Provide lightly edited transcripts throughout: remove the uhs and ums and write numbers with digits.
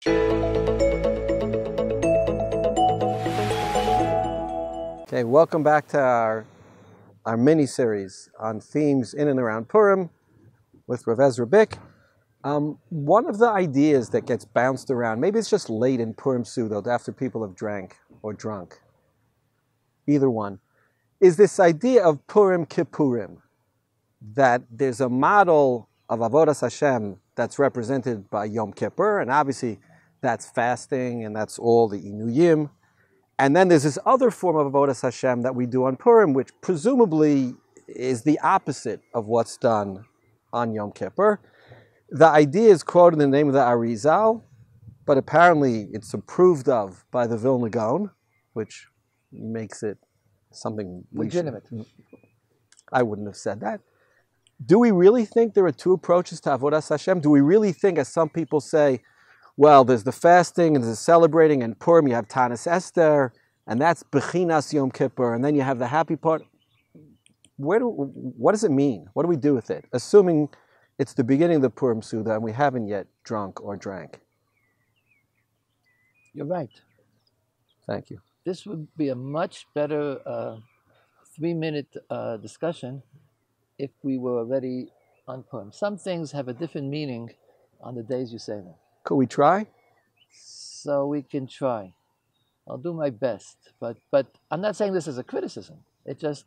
Okay, welcome back to our mini-series on themes in and around Purim with Rav Ezra Bick. One of the ideas that gets bounced around, maybe it's just late in Purim Sudot after people have drank or drunk, either one, is this idea of Purim Kippurim, that there's a model of Avodas Hashem that's represented by Yom Kippur, and obviously that's fasting and that's all the Inuyim. And then there's this other form of Avodas Hashem that we do on Purim, which presumably is the opposite of what's done on Yom Kippur. The idea is quoted in the name of the Arizal, but apparently it's approved of by the Vilna Gaon, which makes it something legitimate. I wouldn't have said that. Do we really think there are two approaches to Avodas Hashem? Do we really think, as some people say, well, there's the fasting and there's the celebrating, and Purim you have Tanis Esther, and that's Bechinas Yom Kippur, and then you have the happy part. What does it mean? What do we do with it? Assuming it's the beginning of the Purim Suda and we haven't yet drunk or drank. You're right. Thank you. This would be a much better 3-minute discussion if we were already on Purim. Some things have a different meaning on the days you say them. Could we try? So we can try. I'll do my best. But I'm not saying this as a criticism. It just,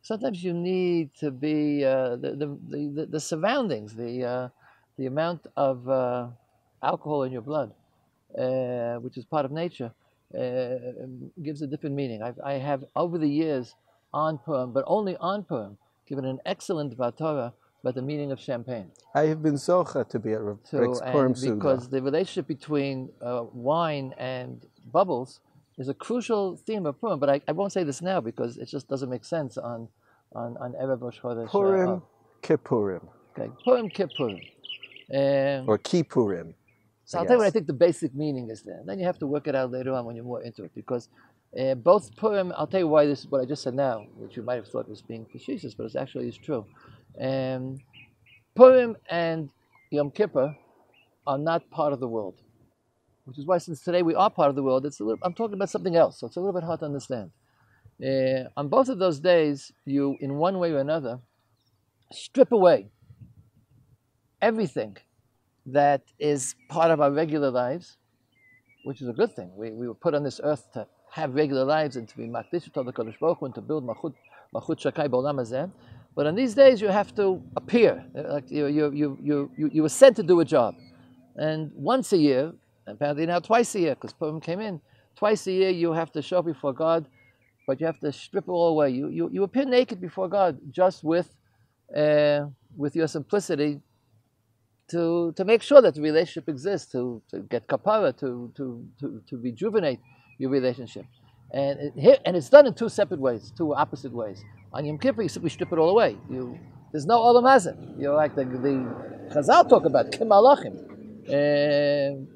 sometimes you need to be, the surroundings, the amount of alcohol in your blood, which is part of nature, gives a different meaning. I have, over the years, on Purim, but only on Purim, given an excellent Torah about the meaning of champagne. I have been zocha to be at Rick's Purim Suda. Because the relationship between wine and bubbles is a crucial theme of Purim. But I won't say this now because it just doesn't make sense on Erev Rosh Chodesh. Purim Kippurim. Okay, Purim Kippurim. Or Kippurim. So I'll tell you what I think the basic meaning is there. Then you have to work it out later on when you're more into it. Because both Purim, I'll tell you why this is what I just said now, which you might have thought was being facetious, but it actually is true. Purim and Yom Kippur are not part of the world, which is why since today we are part of the world, I'm talking about something else, so it's a little bit hard to understand. On both of those days, you, in one way or another, strip away everything that is part of our regular lives, which is a good thing. We were put on this earth to have regular lives and to be makdish to the Kadosh Baruch Hu and to build machut shakai b'olam hazeh. But on these days, you have to appear. Like you were sent to do a job. And once a year, apparently now twice a year, because Purim came in, twice a year you have to show up before God, but you have to strip it all away. You appear naked before God just with your simplicity to make sure that the relationship exists, to get kapara, to rejuvenate your relationship. And it's done in two separate ways, two opposite ways. On Yom Kippur, you simply strip it all away. There's no olam hazeh. You're like the Chazal talk about kim malachim.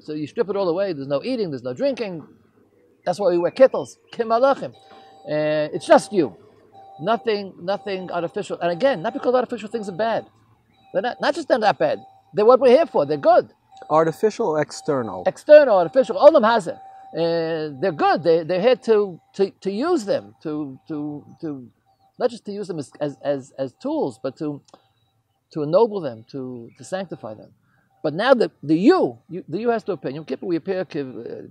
So you strip it all away. There's no eating. There's no drinking. That's why we wear kittles. Kim malachim. It's just you. Nothing artificial. And again, not because artificial things are bad. They're not just they're not bad. They're what we're here for. They're good. Artificial or external? External, artificial. Olam hazeh. They're good. They're here to use them to not just to use them as tools, but to ennoble them, to sanctify them. But now the you has to appear. Yom Kippur we appear.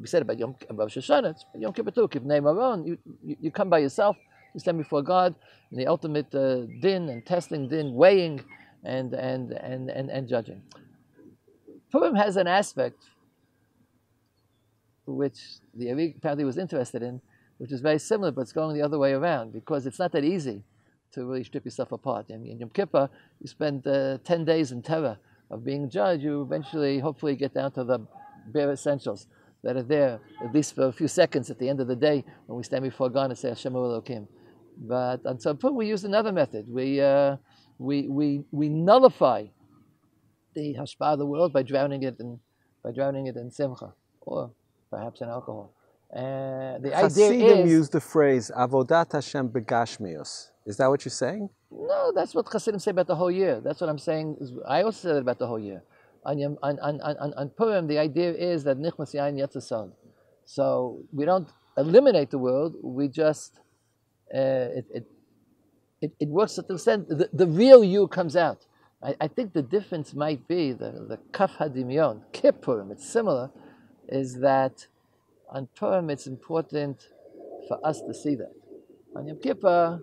We said about Rosh Hashanah. Yom Kippur too. Kivnei Maron. You come by yourself. You stand before God in the ultimate din and testing din, weighing and judging. Purim has an aspect which the Ari apparently was interested in, which is very similar, but it's going the other way around, because it's not that easy to really strip yourself apart. In Yom Kippur, you spend 10 days in terror of being judged. You eventually, hopefully, get down to the bare essentials that are there, at least for a few seconds at the end of the day when we stand before God and say, Hashem Elokim. But on some point, we use another method. We nullify the hashpah of the world by drowning it in simcha, or perhaps in alcohol. The Hasidim use the phrase avodat Hashem begashmius. Is that what you're saying? No, that's what Hasidim say about the whole year. That's what I'm saying. I also said it about the whole year. On Purim, the idea is that nichmas yain yatzasad. So we don't eliminate the world. We just it works to the extent the real you comes out. I think the difference might be the kaf hadimion Kippurim. It's similar, is that on Purim it's important for us to see that. On Yom Kippur,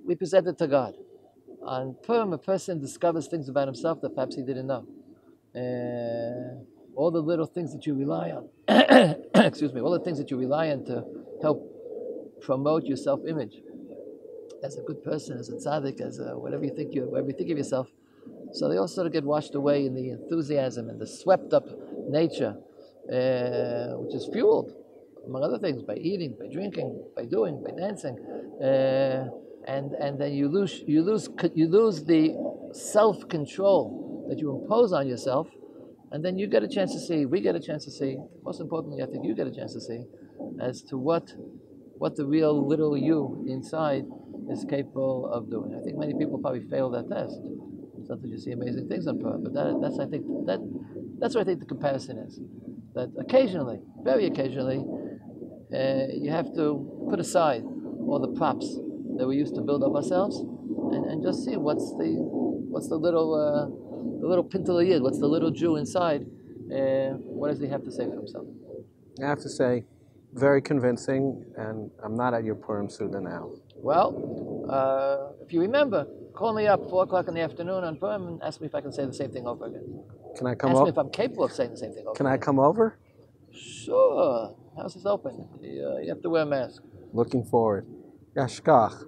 we present it to God. On Purim, a person discovers things about himself that perhaps he didn't know. All the little things that you rely on, excuse me, all the things that you rely on to help promote your self-image as a good person, as a tzaddik, as whatever you think of yourself. So they all sort of get washed away in the enthusiasm and the swept-up nature, which is fueled, among other things, by eating, by drinking, by doing, by dancing, and then you lose the self-control that you impose on yourself, and then you get a chance to see. We get a chance to see. Most importantly, I think you get a chance to see as to what the real little you inside is capable of doing. I think many people probably fail that test. It's not that you see amazing things on Purim, but that's where I think the comparison is. That occasionally, very occasionally, you have to put aside all the props that we used to build up ourselves, and just see what's the little pintel yid, what's the little Jew inside. What does he have to say for himself? I have to say, very convincing, and I'm not at your Purim Suda now. Well, if you remember, call me up 4 o'clock in the afternoon on Purim and ask me if I can say the same thing over again. Can I come over? over? Ask me if I'm capable of saying the same thing over Can again. I come over? Sure. House is open. You have to wear a mask. Looking forward. Yashkach.